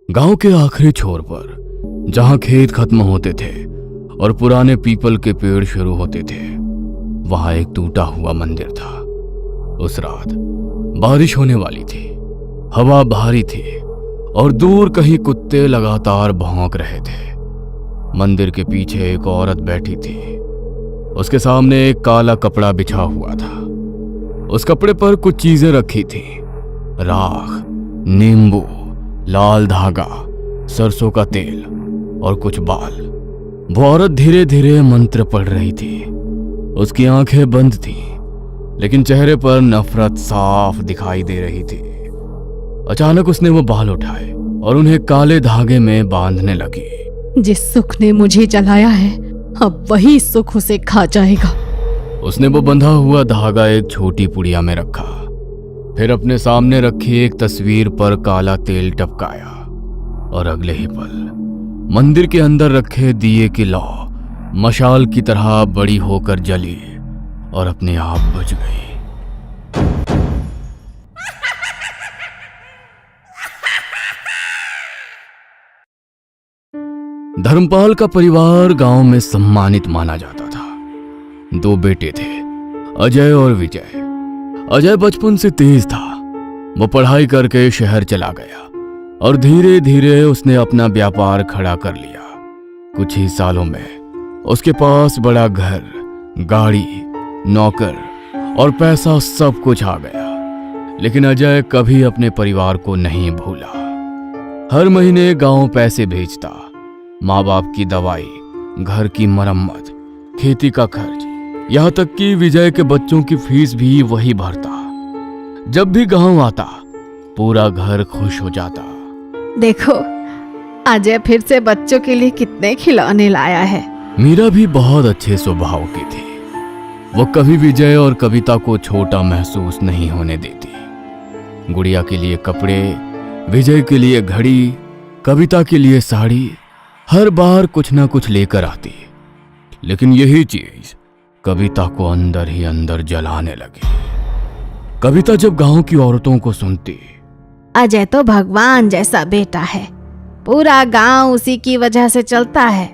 गांव के आखिरी छोर पर, जहां खेत खत्म होते थे और पुराने पीपल के पेड़ शुरू होते थे, वहां एक टूटा हुआ मंदिर था। उस रात बारिश होने वाली थी, हवा भारी थी और दूर कहीं कुत्ते लगातार भौंक रहे थे। मंदिर के पीछे एक औरत बैठी थी। उसके सामने एक काला कपड़ा बिछा हुआ था। उस कपड़े पर कुछ चीजें रखी थी, राख, नींबू, लाल धागा, सरसों का तेल और कुछ बाल। वो औरत धीरे धीरे मंत्र पढ़ रही थी। उसकी आंखें बंद थीं, लेकिन चेहरे पर नफरत साफ दिखाई दे रही थी। अचानक उसने वो बाल उठाए और उन्हें काले धागे में बांधने लगी। जिस सुख ने मुझे जलाया है, अब वही सुख उसे खा जाएगा। उसने वो बंधा हुआ धागा एक छोटी पुड़िया में रखा, फिर अपने सामने रखी एक तस्वीर पर काला तेल टपकाया और अगले ही पल मंदिर के अंदर रखे दिए की लौ मशाल की तरह बड़ी होकर जली और अपने आप बुझ गई। धर्मपाल का परिवार गांव में सम्मानित माना जाता था। 2 बेटे थे, अजय और विजय। अजय बचपन से तेज था। वो पढ़ाई करके शहर चला गया और धीरे धीरे उसने अपना व्यापार खड़ा कर लिया। कुछ ही सालों में उसके पास बड़ा घर, गाड़ी, नौकर और पैसा सब कुछ आ गया। लेकिन अजय कभी अपने परिवार को नहीं भूला। हर महीने गांव पैसे भेजता, माँ बाप की दवाई, घर की मरम्मत, खेती का खर्च, यहाँ तक कि विजय के बच्चों की फीस भी वही भरता। जब भी गांव आता, पूरा घर खुश हो जाता। देखो, अजय फिर से बच्चों के लिए कितने खिलौने लाया है। मीरा भी बहुत अच्छे स्वभाव की थी। वो कभी विजय और कविता को छोटा महसूस नहीं होने देती। गुड़िया के लिए कपड़े, विजय के लिए घड़ी, कविता के लिए साड़ी, हर बार कुछ ना कुछ लेकर आती। लेकिन यही चीज कविता को अंदर ही अंदर जलाने लगी। कविता जब गांव की औरतों को सुनती, अजय तो भगवान जैसा बेटा है, पूरा गांव उसी की वजह से चलता है,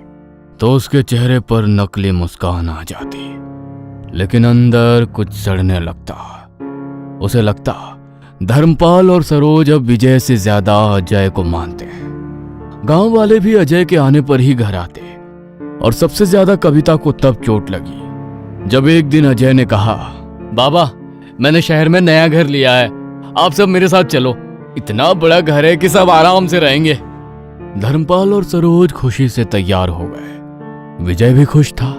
तो उसके चेहरे पर नकली मुस्कान आ जाती। लेकिन अंदर कुछ सड़ने लगता। उसे लगता धर्मपाल और सरोज अब विजय से ज्यादा अजय को मानते हैं। गांव वाले भी अजय के आने पर ही घर आते और सबसे ज्यादा कविता को तब चोट लगी जब एक दिन अजय ने कहा, बाबा, मैंने शहर में नया घर लिया है, आप सब मेरे साथ चलो। इतना बड़ा घर है कि सब आराम से रहेंगे। धर्मपाल और सरोज खुशी से तैयार हो गए। विजय भी खुश था,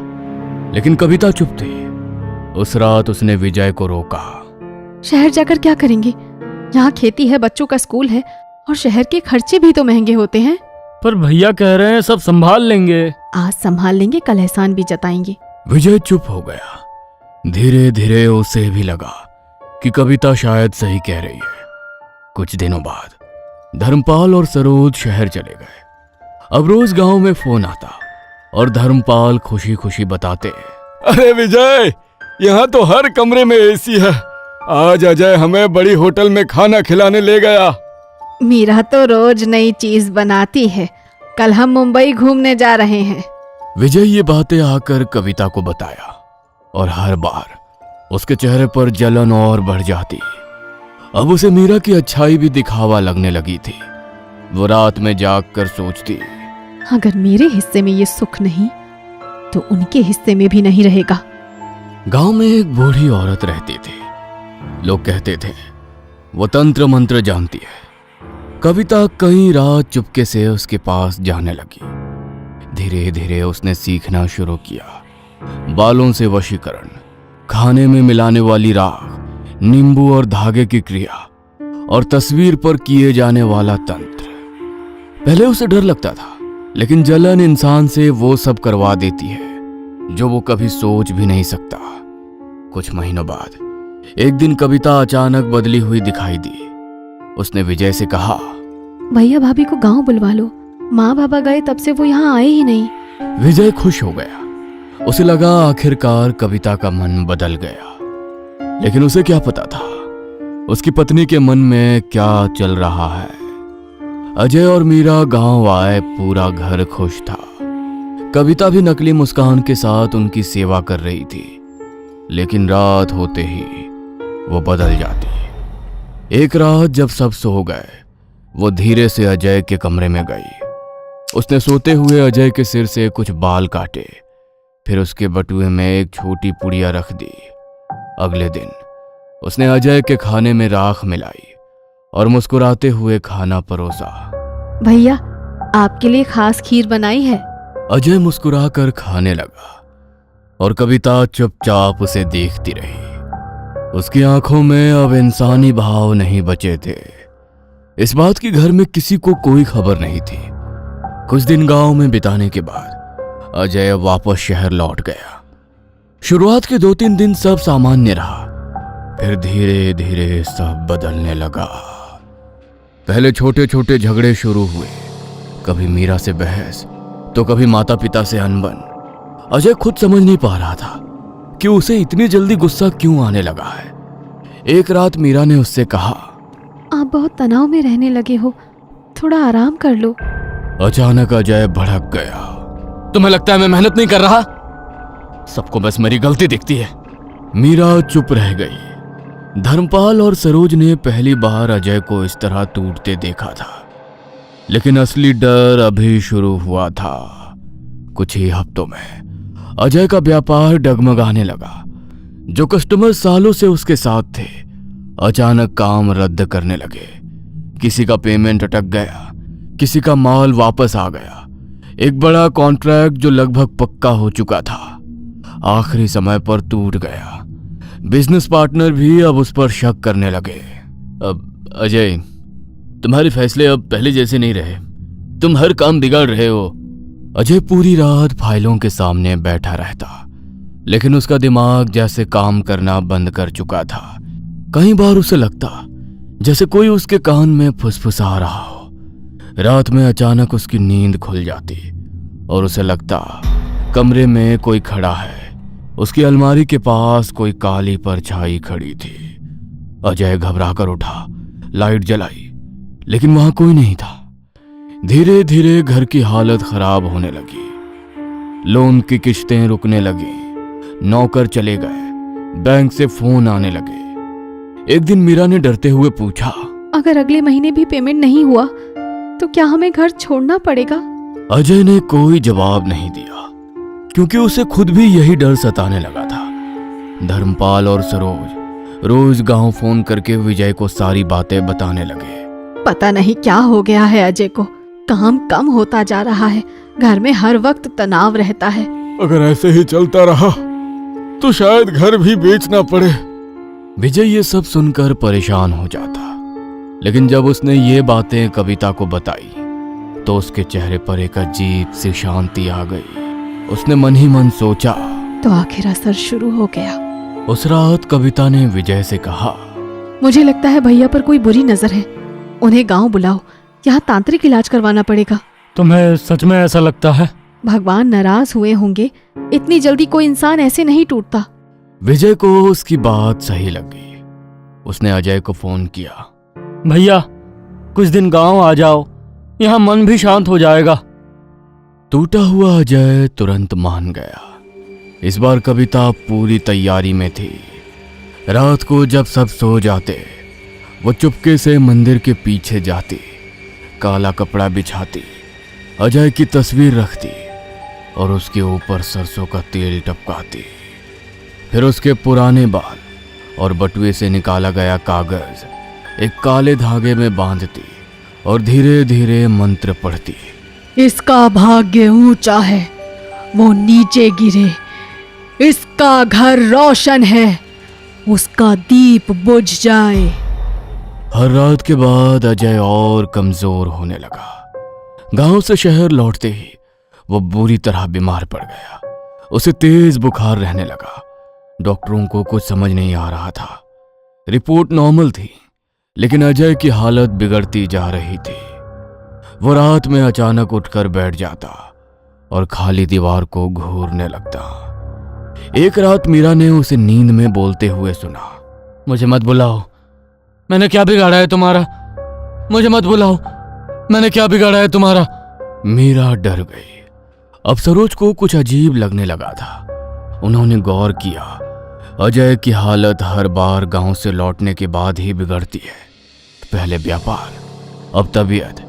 लेकिन कविता चुप थी। उस रात उसने विजय को रोका। शहर जाकर क्या करेंगे? यहाँ खेती है, बच्चों का स्कूल है और शहर के खर्चे भी तो महंगे होते हैं। पर भैया कह रहे हैं सब संभाल लेंगे। आज संभाल लेंगे, कल एहसान भी जताएंगे। विजय चुप हो गया। धीरे धीरे उसे भी लगा कि कविता शायद सही कह रही है। कुछ दिनों बाद धर्मपाल और सरोज शहर चले गए। अब रोज गांव में फोन आता और धर्मपाल खुशी खुशी बताते, अरे विजय, यहाँ तो हर कमरे में एसी है। आज अजय हमें बड़ी होटल में खाना खिलाने ले गया। मीरा तो रोज नई चीज बनाती है। कल हम मुंबई घूमने जा रहे हैं। विजय ये बातें आकर कविता को बताया और हर बार उसके चेहरे पर जलन और बढ़ जाती। अब उसे मीरा की अच्छाई भी दिखावा लगने लगी थी। वो रात में जागकर सोचती, अगर मेरे हिस्से में ये सुख नहीं तो उनके हिस्से में भी नहीं रहेगा। गांव में एक बूढ़ी औरत रहती थी। लोग कहते थे वो तंत्र मंत्र जानती है। कविता कई रात चुपके से उसके पास जाने लगी। धीरे धीरे उसने सीखना शुरू किया। बालों से वशीकरण, खाने में मिलाने वाली राख, नींबू और धागे की क्रिया और तस्वीर पर किए जाने वाला तंत्र। पहले उसे डर लगता था, लेकिन जलन इंसान से वो सब करवा देती है जो वो कभी सोच भी नहीं सकता। कुछ महीनों बाद एक दिन कविता अचानक बदली हुई दिखाई दी। उसने विजय से कहा, भैया भाभी को गांव बुलवा लो। माँ बाबा गए तब से वो यहाँ आए ही नहीं। विजय खुश हो गया। उसे लगा आखिरकार कविता का मन बदल गया। लेकिन उसे क्या पता था उसकी पत्नी के मन में क्या चल रहा है। अजय और मीरा गांव आए, पूरा घर खुश था। कविता भी नकली मुस्कान के साथ उनकी सेवा कर रही थी, लेकिन रात होते ही वो बदल जाती। एक रात जब सब सो गए, वो धीरे से अजय के कमरे में गई। उसने सोते हुए अजय के सिर से कुछ बाल काटे, फिर उसके बटुए में एक छोटी पुड़िया रख दी। अगले दिन उसने अजय के खाने में राख मिलाई और मुस्कुराते हुए खाना परोसा। भैया, आपके लिए खास खीर बनाई है। अजय मुस्कुराकर खाने लगा और कविता चुपचाप उसे देखती रही। उसकी आंखों में अब इंसानी भाव नहीं बचे थे। इस बात की घर में किसी को कोई खबर नहीं थी। कुछ दिन गांव में बिताने के बाद अजय वापस शहर लौट गया। शुरुआत के 2-3 दिन सब सामान्य रहा, फिर धीरे धीरे सब बदलने लगा। पहले छोटे छोटे झगड़े शुरू हुए, कभी मीरा से बहस तो कभी माता पिता से अनबन। अजय खुद समझ नहीं पा रहा था कि उसे इतनी जल्दी गुस्सा क्यों आने लगा है। एक रात मीरा ने उससे कहा, आप बहुत तनाव में रहने लगे हो, थोड़ा आराम कर लो। अचानक अजय भड़क गया। तुम्हें लगता है मैं मेहनत नहीं कर रहा? सबको बस मेरी गलती दिखती है। मीरा चुप रह गई। धर्मपाल और सरोज ने पहली बार अजय को इस तरह टूटते देखा था, लेकिन असली डर अभी शुरू हुआ था। कुछ ही हफ्तों में अजय का व्यापार डगमगाने लगा। जो कस्टमर सालों से उसके साथ थे, अचानक काम रद्द करने लगे। किसी का पेमेंट अटक गया, किसी का माल वापस आ गया। एक बड़ा कॉन्ट्रैक्ट जो लगभग पक्का हो चुका था, आखिरी समय पर टूट गया। बिजनेस पार्टनर भी अब उस पर शक करने लगे। अब अजय, तुम्हारे फैसले अब पहले जैसे नहीं रहे। तुम हर काम बिगाड़ रहे हो। अजय पूरी रात फाइलों के सामने बैठा रहता, लेकिन उसका दिमाग जैसे काम करना बंद कर चुका था। कई बार उसे लगता जैसे कोई उसके कान में फुसफुसा रहा हो। रात में अचानक उसकी नींद खुल जाती और उसे लगता कमरे में कोई खड़ा है। उसकी अलमारी के पास कोई काली परछाई खड़ी थी। अजय घबरा कर उठा, लाइट जलाई, लेकिन वहां कोई नहीं था। धीरे धीरे घर की हालत खराब होने लगी। लोन की किश्तें रुकने लगी, नौकर चले गए, बैंक से फोन आने लगे। एक दिन मीरा ने डरते हुए पूछा, अगर अगले महीने भी पेमेंट नहीं हुआ तो क्या हमें घर छोड़ना पड़ेगा? अजय ने कोई जवाब नहीं दिया, क्योंकि उसे खुद भी यही डर सताने लगा था। धर्मपाल और सरोज रोज गांव फोन करके विजय को सारी बातें बताने लगे। पता नहीं क्या हो गया है अजय को, काम कम होता जा रहा है, घर में हर वक्त तनाव रहता है। अगर ऐसे ही चलता रहा तो शायद घर भी बेचना पड़े। विजय ये सब सुनकर परेशान हो जाता, लेकिन जब उसने ये बातें कविता को बताई तो उसके चेहरे पर एक अजीब सी शांति आ गई। उसने मन ही मन सोचा, तो आखिर असर शुरू हो गया। उस रात कविता ने विजय से कहा, मुझे लगता है भैया पर कोई बुरी नजर है, उन्हें गांव बुलाओ, यहाँ तांत्रिक इलाज करवाना पड़ेगा। तुम्हें सच में ऐसा लगता है? भगवान नाराज हुए होंगे, इतनी जल्दी कोई इंसान ऐसे नहीं टूटता। विजय को उसकी बात सही लगी। उसने अजय को फोन किया, भैया कुछ दिन गांव आ जाओ, यहाँ मन भी शांत हो जाएगा। टूटा हुआ अजय तुरंत मान गया। इस बार कविता पूरी तैयारी में थी। रात को जब सब सो जाते, वो चुपके से मंदिर के पीछे जाती, काला कपड़ा बिछाती, अजय की तस्वीर रखती और उसके ऊपर सरसों का तेल टपकाती। फिर उसके पुराने बाल और बटुए से निकाला गया कागज एक काले धागे में बांधती और धीरे धीरे मंत्र पढ़ती। इसका भाग्य ऊंचा है, वो नीचे गिरे। इसका घर रोशन है, उसका दीप बुझ जाए। हर रात के बाद अजय और कमजोर होने लगा। गांव से शहर लौटते ही वो बुरी तरह बीमार पड़ गया। उसे तेज बुखार रहने लगा। डॉक्टरों को कुछ समझ नहीं आ रहा था। रिपोर्ट नॉर्मल थी, लेकिन अजय की हालत बिगड़ती जा रही थी। वो रात में अचानक उठकर बैठ जाता और खाली दीवार को घूरने लगता। एक रात मीरा ने उसे नींद में बोलते हुए सुना, मुझे मत बुलाओ, मैंने क्या बिगाड़ा है तुम्हारा? मुझे मत बुलाओ, मैंने क्या बिगाड़ा है तुम्हारा? मीरा डर गई। अब सरोज को कुछ अजीब लगने लगा था। उन्होंने गौर किया, अजय की हालत हर बार गांव से लौटने के बाद ही बिगड़ती है। पहले व्यापार, अब तबीयत।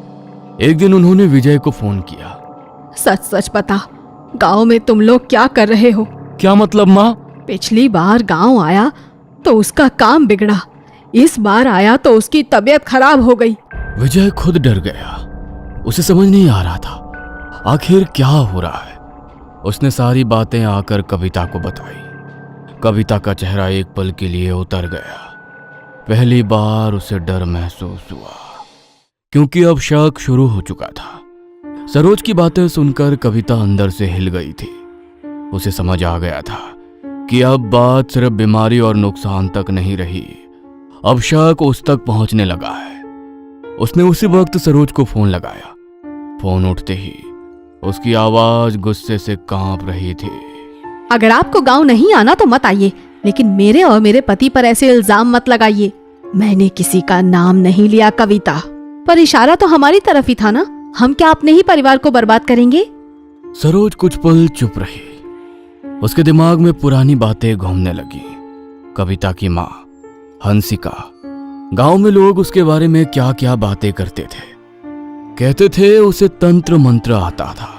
एक दिन उन्होंने विजय को फोन किया। सच सच बता, गांव में तुम लोग क्या कर रहे हो? क्या मतलब माँ? पिछली बार गांव आया तो उसका काम बिगड़ा, इस बार आया तो उसकी तबीयत खराब हो गई। विजय खुद डर गया। उसे समझ नहीं आ रहा था आखिर क्या हो रहा है। उसने सारी बातें आकर कविता को बताई। कविता का चेहरा एक पल के लिए उतर गया। पहली बार उसे डर महसूस हुआ, क्योंकि अब शक शुरू हो चुका था। सरोज की बातें सुनकर कविता अंदर से हिल गई थी। उसे समझ आ गया था कि अब बात सिर्फ बीमारी और नुकसान तक नहीं रही, अब शक उस तक पहुंचने लगा है। उसने उसी वक्त सरोज को फोन लगाया। फोन उठते ही उसकी आवाज गुस्से से कांप रही थी। अगर आपको गांव नहीं आना तो मत आइए, लेकिन मेरे और मेरे पति पर ऐसे इल्जाम मत लगाइए। मैंने किसी का नाम नहीं लिया कविता, पर इशारा तो हमारी तरफ ही था ना। हम क्या अपने ही परिवार को बर्बाद करेंगे? सरोज कुछ पल चुप रही। उसके दिमाग में पुरानी बातें घूमने लगी। कविता की माँ हंसिका, गांव में लोग उसके बारे में क्या क्या बातें करते थे। कहते थे उसे तंत्र मंत्र आता था।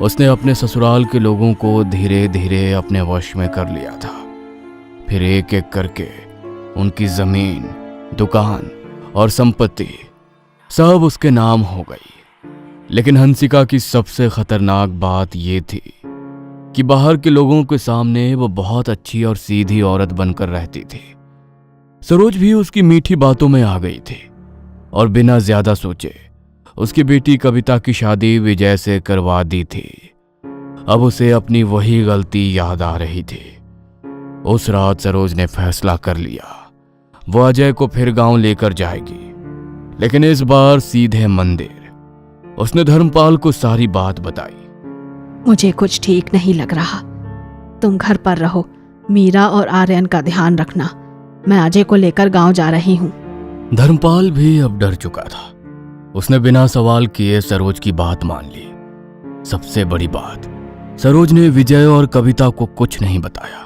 उसने अपने ससुराल के लोगों को धीरे धीरे अपने वश में कर लिया था। फिर एक एक करके उनकी जमीन, दुकान और संपत्ति सब उसके नाम हो गई। लेकिन हंसिका की सबसे खतरनाक बात यह थी कि बाहर के लोगों के सामने वो बहुत अच्छी और सीधी औरत बनकर रहती थी। सरोज भी उसकी मीठी बातों में आ गई थी और बिना ज्यादा सोचे उसकी बेटी कविता की शादी विजय से करवा दी थी। अब उसे अपनी वही गलती याद आ रही थी। उस रात सरोज ने फैसला कर लिया, वो अजय को फिर गांव लेकर जाएगी, लेकिन इस बार सीधे मंदिर। उसने धर्मपाल को सारी बात बताई। मुझे कुछ ठीक नहीं लग रहा। तुम घर पर रहो, मीरा और आर्यन का ध्यान रखना। मैं अजय को लेकर गांव जा रही हूँ। धर्मपाल भी अब डर चुका था। उसने बिना सवाल किए सरोज की बात मान ली। सबसे बड़ी बात, सरोज ने विजय और कविता को कुछ नहीं बताया।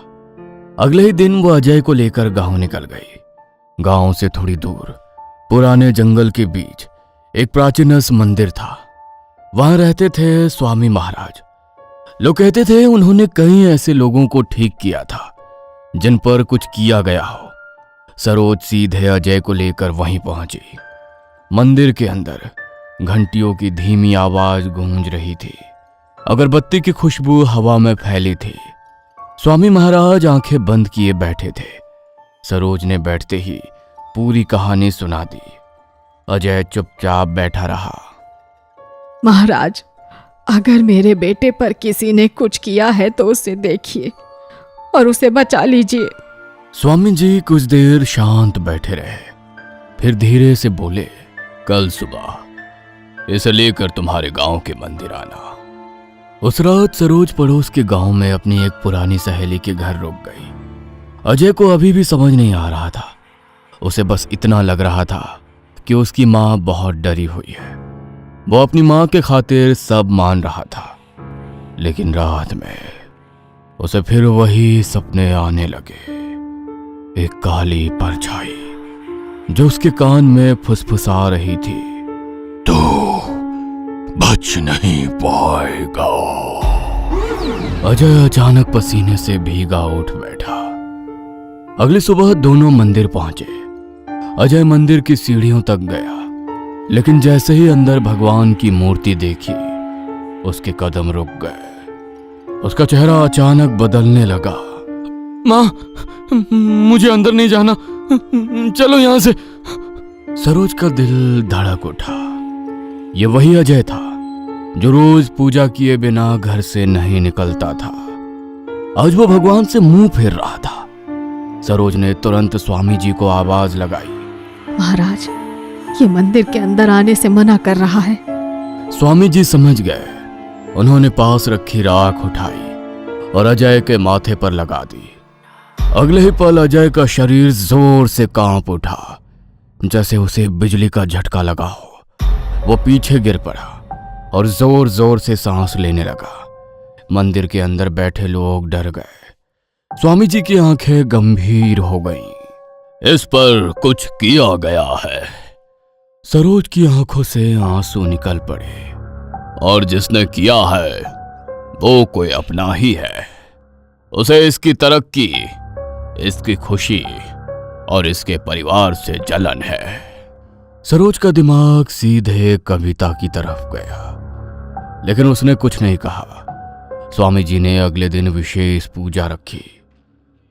अगले ही दिन वो अजय को लेकर गांव निकल गई। गांव से थोड़ी दूर पुराने जंगल के बीच एक प्राचीन मंदिर था। वहां रहते थे स्वामी महाराज। लोग कहते थे उन्होंने कई ऐसे लोगों को ठीक किया था जिन पर कुछ किया गया हो। सरोज सीधे अजय को लेकर वहीं पहुंची। मंदिर के अंदर घंटियों की धीमी आवाज गूंज रही थी। अगरबत्ती की खुशबू हवा में फैली थी। स्वामी महाराज आंखें बंद किए बैठे थे। सरोज ने बैठते ही पूरी कहानी सुना दी। अजय चुपचाप बैठा रहा। महाराज, अगर मेरे बेटे पर किसी ने कुछ किया है तो उसे देखिए और उसे बचा लीजिए। स्वामी जी कुछ देर शांत बैठे रहे, फिर धीरे से बोले, कल सुबह इसे लेकर तुम्हारे गांव के मंदिर आना। उस रात सरोज पड़ोस के गांव में अपनी एक पुरानी सहेली के घर रुक गई। अजय को अभी भी समझ नहीं आ रहा था। उसे बस इतना लग रहा था कि उसकी मां बहुत डरी हुई है। वो अपनी मां के खातिर सब मान रहा था। लेकिन रात में उसे फिर वही सपने आने लगे। एक काली परछाई जो उसके कान में फुसफुसा रही थी, तो बच नहीं पाएगा। अजय अचानक पसीने से भीगा उठ बैठा। अगली सुबह दोनों मंदिर पहुंचे। अजय मंदिर की सीढ़ियों तक गया, लेकिन जैसे ही अंदर भगवान की मूर्ति देखी, उसके कदम रुक गए। उसका चेहरा अचानक बदलने लगा। मां, मुझे अंदर नहीं जाना, चलो यहां से। सरोज का दिल धड़क उठा। ये वही अजय था जो रोज पूजा किए बिना घर से नहीं निकलता था। आज वो भगवान से मुंह फेर रहा था। सरोज ने तुरंत स्वामी जी को आवाज लगाई। महाराज, ये मंदिर के अंदर आने से मना कर रहा है। स्वामी जी समझ गए। उन्होंने पास रखी राख उठाई और अजय के माथे पर लगा दी। अगले ही पल अजय का शरीर जोर से कांप उठा, जैसे उसे बिजली का झटका लगा हो। वो पीछे गिर पड़ा और जोर जोर से सांस लेने लगा। मंदिर के अंदर बैठे लोग डर गए। स्वामी जी की आंखें गंभीर हो गईं। इस पर कुछ किया गया है। सरोज की आंखों से आंसू निकल पड़े। और जिसने किया है वो कोई अपना ही है। उसे इसकी तरक्की, इसकी खुशी और इसके परिवार से जलन है। सरोज का दिमाग सीधे कविता की तरफ गया, लेकिन उसने कुछ नहीं कहा। स्वामी जी ने अगले दिन विशेष पूजा रखी।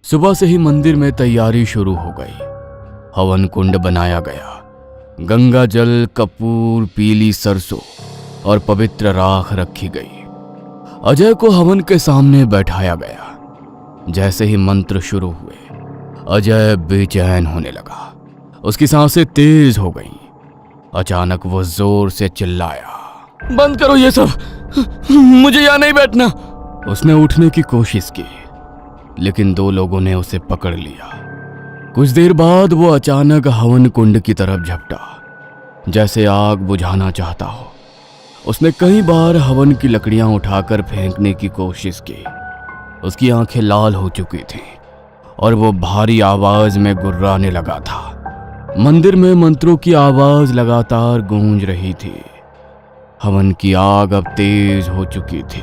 सुबह से ही मंदिर में तैयारी शुरू हो गई। हवन कुंड बनाया गया। गंगा जल, कपूर, पीली सरसों और पवित्र राख रखी गई। अजय को हवन के सामने बैठाया गया। जैसे ही मंत्र शुरू हुए, अजय बेचैन होने लगा। उसकी सांसें तेज हो गईं। अचानक वो जोर से चिल्लाया, बंद करो ये सब, मुझे यहां नहीं बैठना। उसने उठने की कोशिश की, लेकिन दो लोगों ने उसे पकड़ लिया। कुछ देर बाद वो अचानक हवन कुंड की तरफ झपटा, जैसे आग बुझाना चाहता हो। उसने कई बार हवन की लकड़ियां उठाकर फेंकने की कोशिश की। उसकी आंखें लाल हो चुकी थीं और वो भारी आवाज में गुर्राने लगा था। मंदिर में मंत्रों की आवाज लगातार गूंज रही थी। हवन की आग अब तेज हो चुकी थी।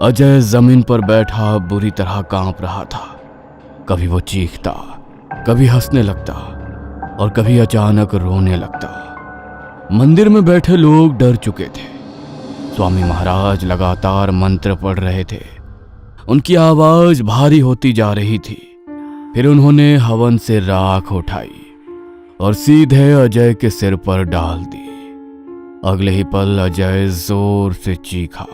अजय जमीन पर बैठा बुरी तरह कांप रहा था। कभी वो चीखता, कभी हंसने लगता और कभी अचानक रोने लगता। मंदिर में बैठे लोग डर चुके थे। स्वामी महाराज लगातार मंत्र पढ़ रहे थे। उनकी आवाज भारी होती जा रही थी। फिर उन्होंने हवन से राख उठाई और सीधे अजय के सिर पर डाल दी। अगले ही पल अजय जोर से चीखा।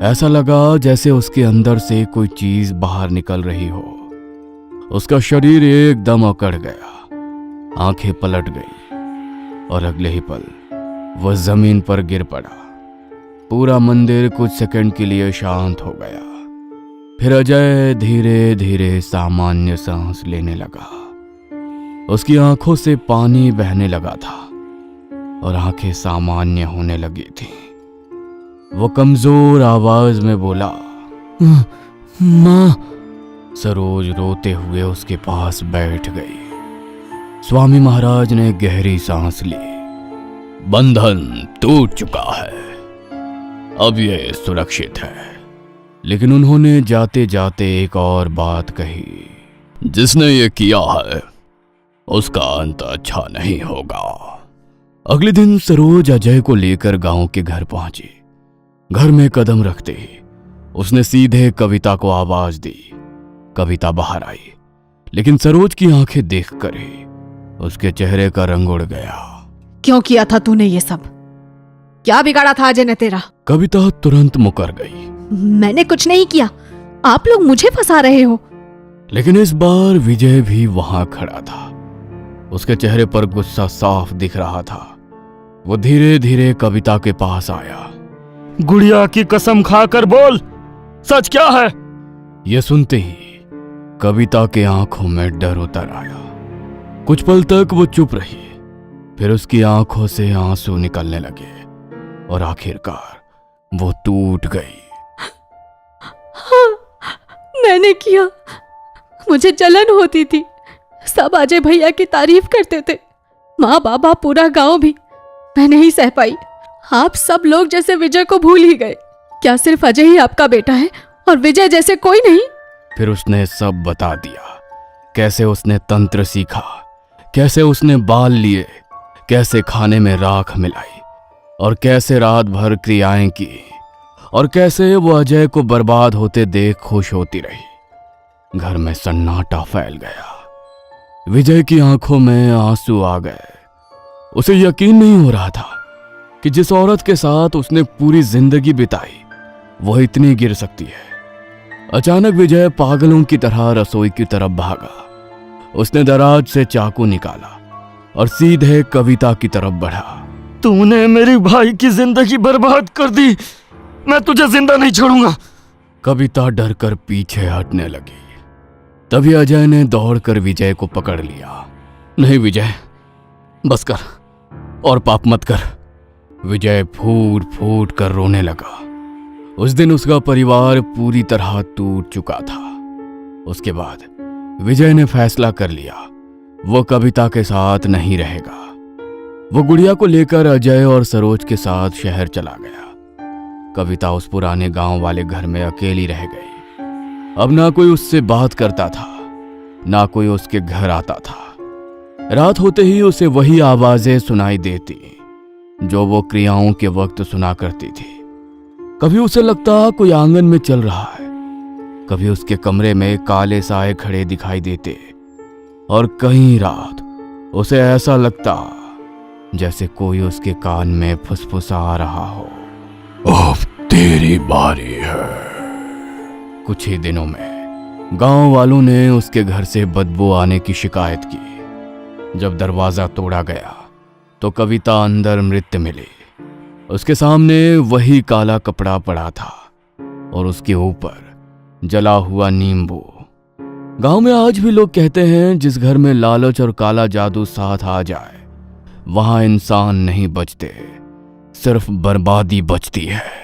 ऐसा लगा जैसे उसके अंदर से कोई चीज बाहर निकल रही हो। उसका शरीर एकदम अकड़ गया। आंखें पलट गई और अगले ही पल वह जमीन पर गिर पड़ा। पूरा मंदिर कुछ सेकंड के लिए शांत हो गया। फिर अजय धीरे धीरे सामान्य सांस लेने लगा। उसकी आंखों से पानी बहने लगा था और आंखें सामान्य होने लगी थीं। वो कमजोर आवाज में बोला, मां। सरोज रोते हुए उसके पास बैठ गई। स्वामी महाराज ने गहरी सांस ली। बंधन टूट चुका है, अब ये सुरक्षित है। लेकिन उन्होंने जाते जाते एक और बात कही, जिसने ये किया है उसका अंत अच्छा नहीं होगा। अगले दिन सरोज अजय को लेकर गांव के घर पहुंची। घर में कदम रखते ही उसने सीधे कविता को आवाज दी। कविता बाहर आई, लेकिन सरोज की आंखें देखकर ही उसके चेहरे का रंग उड़ गया। क्यों किया था तूने ये सब? क्या बिगाड़ा था अजय ने तेरा? कविता तुरंत मुकर गई। मैंने कुछ नहीं किया, आप लोग मुझे फंसा रहे हो। लेकिन इस बार विजय भी वहां खड़ा था। उसके चेहरे पर गुस्सा साफ दिख रहा था। वो धीरे धीरे कविता के पास आया। गुड़िया की कसम खाकर बोल, सच क्या है? यह सुनते ही कविता के आंखों में डर उतर आया। कुछ पल तक वो चुप रही। फिर उसकी आंखों से आंसू निकलने लगे और आखिरकार वो टूट गई। हाँ, मैंने किया। मुझे जलन होती थी। सब अजय भैया की तारीफ करते थे, माँ बाबा पूरा गांव भी। मैं नहीं सह पाई। आप सब लोग जैसे विजय को भूल ही गए। क्या सिर्फ अजय ही आपका बेटा है और विजय जैसे कोई नहीं? फिर उसने सब बता दिया। कैसे उसने तंत्र सीखा, कैसे उसने बाल लिए, कैसे खाने में राख मिलाई और कैसे रात भर क्रियाएं की और कैसे वो अजय को बर्बाद होते देख खुश होती रही। घर में सन्नाटा फैल गया। विजय की आंखों में आंसू आ गए। उसे यकीन नहीं हो रहा था कि जिस औरत के साथ उसने पूरी जिंदगी बिताई वह इतनी गिर सकती है। अचानक विजय पागलों की तरह रसोई की तरफ भागा। उसने दराज से चाकू निकाला और सीधे कविता की तरफ बढ़ा। तूने मेरी भाई की जिंदगी बर्बाद कर दी। मैं तुझे जिंदा नहीं छोड़ूंगा। कविता डर कर पीछे हटने लगी। तभी अजय ने दौड़कर विजय को पकड़ लिया। नहीं विजय, बस कर, और पाप मत कर। विजय फूट फूट कर रोने लगा। उस दिन उसका परिवार पूरी तरह टूट चुका था। उसके बाद विजय ने फैसला कर लिया वो कविता के साथ नहीं रहेगा। वो गुड़िया को लेकर अजय और सरोज के साथ शहर चला गया। कविता उस पुराने गांव वाले घर में अकेली रह गई। अब ना कोई उससे बात करता था, ना कोई उसके घर आता था। रात होते ही उसे वही आवाजें सुनाई देती जो वो क्रियाओं के वक्त सुना करती थी। कभी उसे लगता कोई आंगन में चल रहा है, कभी उसके कमरे में काले साए खड़े दिखाई देते, और कई रात उसे ऐसा लगता जैसे कोई उसके कान में फुसफुसा रहा हो, अब तेरी बारी है। कुछ ही दिनों में गांव वालों ने उसके घर से बदबू आने की शिकायत की। जब दरवाजा तोड़ा गया तो कविता अंदर मृत मिली। उसके सामने वही काला कपड़ा पड़ा था और उसके ऊपर जला हुआ नींबू। गांव में आज भी लोग कहते हैं जिस घर में लालच और काला जादू साथ आ जाए वहां इंसान नहीं बचते, सिर्फ बर्बादी बचती है।